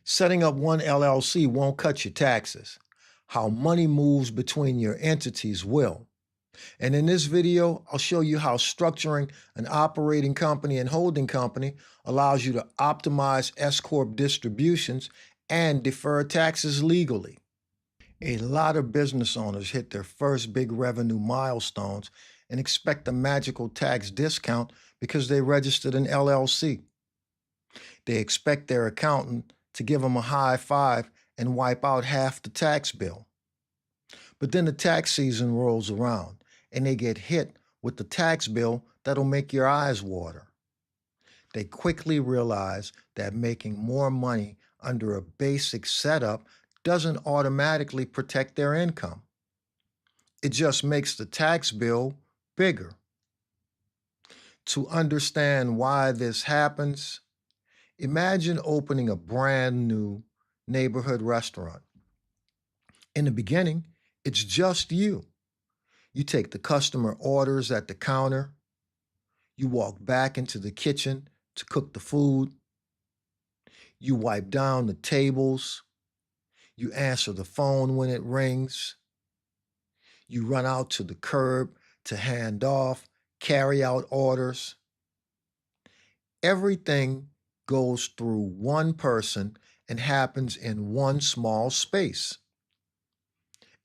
Setting up one LLC won't cut your taxes. How money moves between your entities will. And in this video, I'll show you how structuring an operating company and holding company allows you to optimize S-Corp distributions and defer taxes legally. A lot of business owners hit their first big revenue milestones and expect a magical tax discount because they registered an LLC. They expect their accountant to give them a high five and wipe out half the tax bill. But then the tax season rolls around and they get hit with the tax bill that'll make your eyes water. They quickly realize that making more money under a basic setup doesn't automatically protect their income. It just makes the tax bill bigger. To understand why this happens, imagine opening a brand new neighborhood restaurant. In the beginning, it's just you. You take the customer orders at the counter. You walk back into the kitchen to cook the food. You wipe down the tables. You answer the phone when it rings. You run out to the curb to hand off, carry out orders. Everything goes through one person and happens in one small space.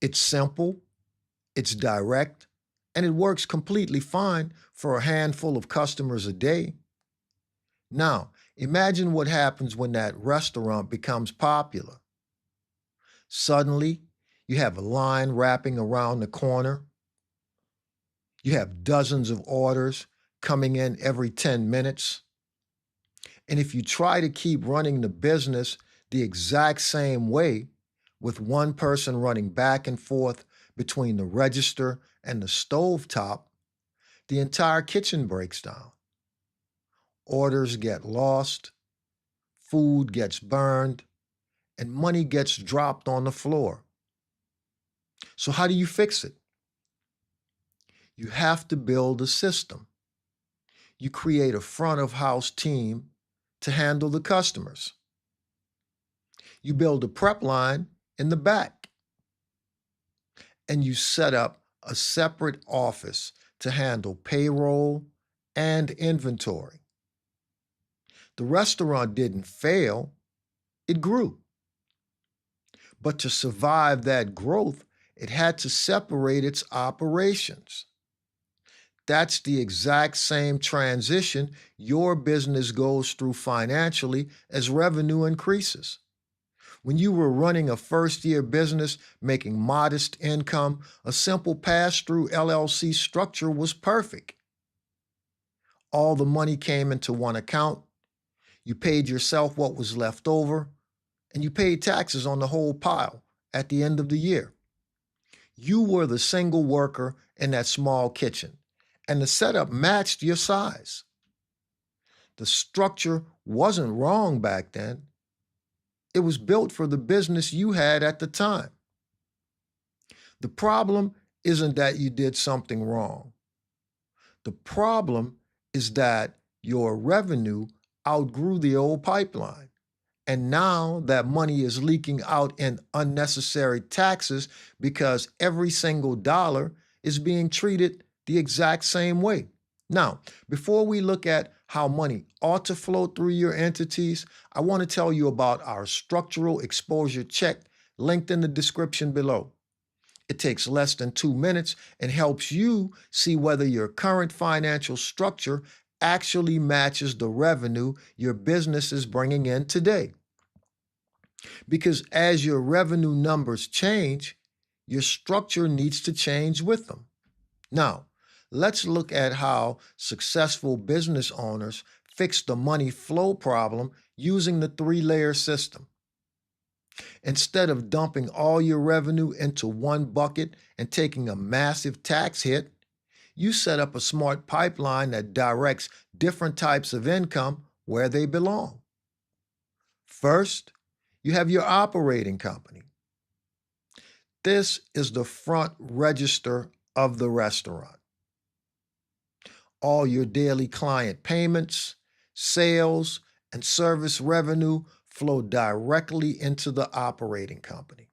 It's simple, it's direct, and it works completely fine for a handful of customers a day. Now, imagine what happens when that restaurant becomes popular. Suddenly, you have a line wrapping around the corner. You have dozens of orders coming in every 10 minutes. And if you try to keep running the business the exact same way, with one person running back and forth between the register and the stovetop, the entire kitchen breaks down. Orders get lost, food gets burned, and money gets dropped on the floor. So how do you fix it? You have to build a system. You create a front of house team to handle the customers. You build a prep line in the back. And you set up a separate office to handle payroll and inventory. The restaurant didn't fail, it grew. But to survive that growth, it had to separate its operations. That's the exact same transition your business goes through financially as revenue increases. When you were running a first-year business making modest income, a simple pass-through LLC structure was perfect. All the money came into one account, you paid yourself what was left over, and you paid taxes on the whole pile at the end of the year. You were the single worker in that small kitchen, and the setup matched your size. The structure wasn't wrong back then. It was built for the business you had at the time. The problem isn't that you did something wrong. The problem is that your revenue outgrew the old pipeline. And now that money is leaking out in unnecessary taxes because every single dollar is being treated the exact same way. Now, before we look at how money ought to flow through your entities, I want to tell you about our structural exposure check linked in the description below. It takes less than 2 minutes and helps you see whether your current financial structure actually matches the revenue your business is bringing in today. Because as your revenue numbers change, your structure needs to change with them. Now, let's look at how successful business owners fix the money flow problem using the 3-layer system. Instead of dumping all your revenue into one bucket and taking a massive tax hit, you set up a smart pipeline that directs different types of income where they belong. First, you have your operating company. This is the front register of the restaurant. All your daily client payments, sales, and service revenue flow directly into the operating company.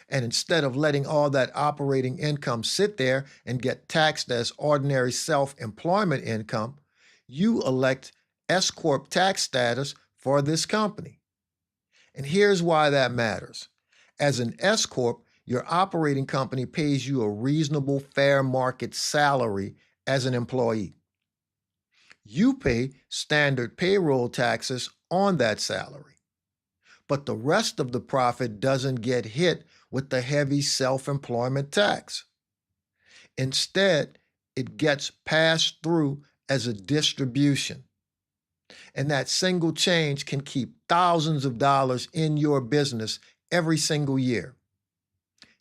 And instead of letting all that operating income sit there and get taxed as ordinary self-employment income, you elect S-Corp tax status for this company. And here's why that matters. As an S-Corp, your operating company pays you a reasonable, fair market salary as an employee. You pay standard payroll taxes on that salary. But the rest of the profit doesn't get hit with the heavy self-employment tax. Instead, it gets passed through as a distribution. And that single change can keep thousands of dollars in your business every single year.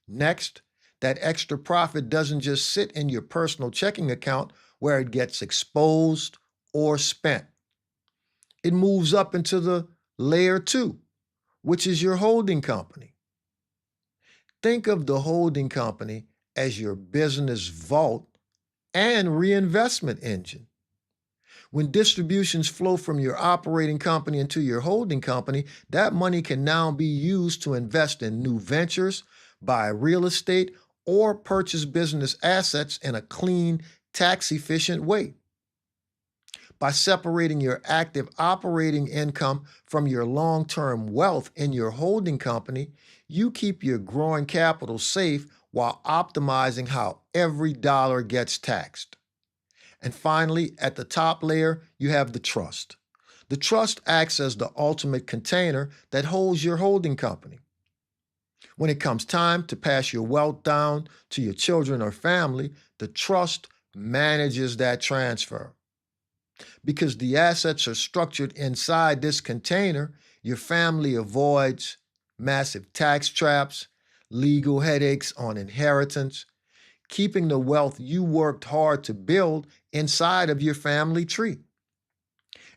Next, that extra profit doesn't just sit in your personal checking account where it gets exposed or spent. It moves up into the layer 2, which is your holding company. Think of the holding company as your business vault and reinvestment engine. When distributions flow from your operating company into your holding company, that money can now be used to invest in new ventures, buy real estate, or purchase business assets in a clean, tax-efficient way. By separating your active operating income from your long-term wealth in your holding company, you keep your growing capital safe while optimizing how every dollar gets taxed. And finally, at the top layer, you have the trust. The trust acts as the ultimate container that holds your holding company. When it comes time to pass your wealth down to your children or family, the trust manages that transfer. Because the assets are structured inside this container, your family avoids massive tax traps, legal headaches on inheritance, keeping the wealth you worked hard to build inside of your family tree.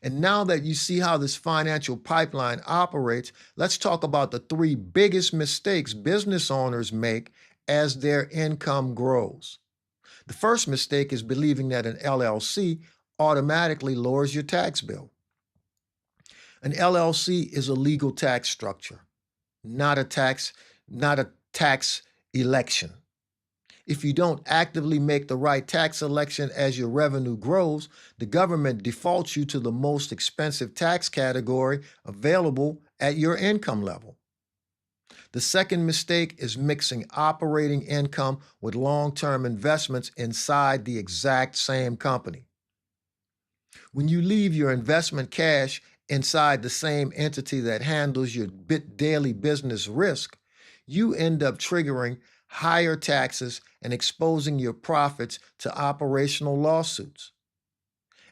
And now that you see how this financial pipeline operates, let's talk about the 3 biggest mistakes business owners make as their income grows. The first mistake is believing that an LLC automatically lowers your tax bill. An LLC is a legal tax structure, not a tax election. If you don't actively make the right tax election as your revenue grows, the government defaults you to the most expensive tax category available at your income level. The second mistake is mixing operating income with long-term investments inside the exact same company. When you leave your investment cash inside the same entity that handles your daily business risk, you end up triggering higher taxes and exposing your profits to operational lawsuits.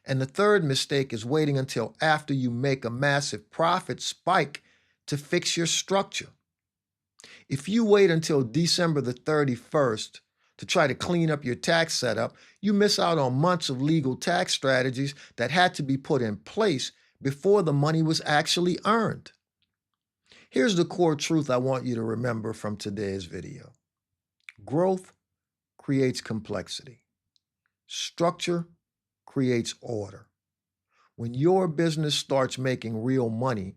And the third mistake is waiting until after you make a massive profit spike to fix your structure. If you wait until December the 31st to try to clean up your tax setup, you miss out on months of legal tax strategies that had to be put in place before the money was actually earned. Here's the core truth I want you to remember from today's video. Growth creates complexity. Structure creates order. When your business starts making real money,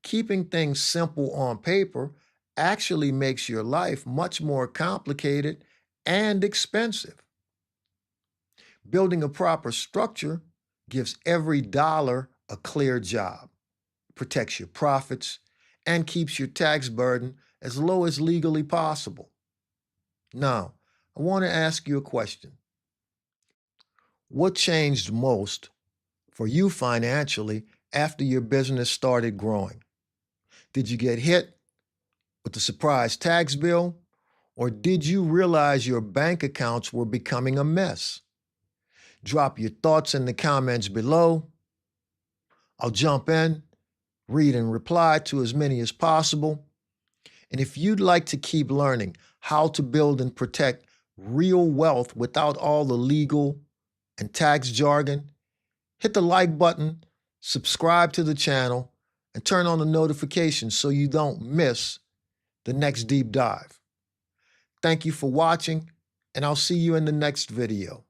keeping things simple on paper actually makes your life much more complicated and expensive. Building a proper structure gives every dollar a clear job, protects your profits, and keeps your tax burden as low as legally possible. Now, I want to ask you a question. What changed most for you financially after your business started growing? Did you get hit with the surprise tax bill? Or did you realize your bank accounts were becoming a mess? Drop your thoughts in the comments below. I'll jump in, read and reply to as many as possible. And if you'd like to keep learning how to build and protect real wealth without all the legal and tax jargon, hit the like button, subscribe to the channel, and turn on the notifications so you don't miss the next deep dive. Thank you for watching, and I'll see you in the next video.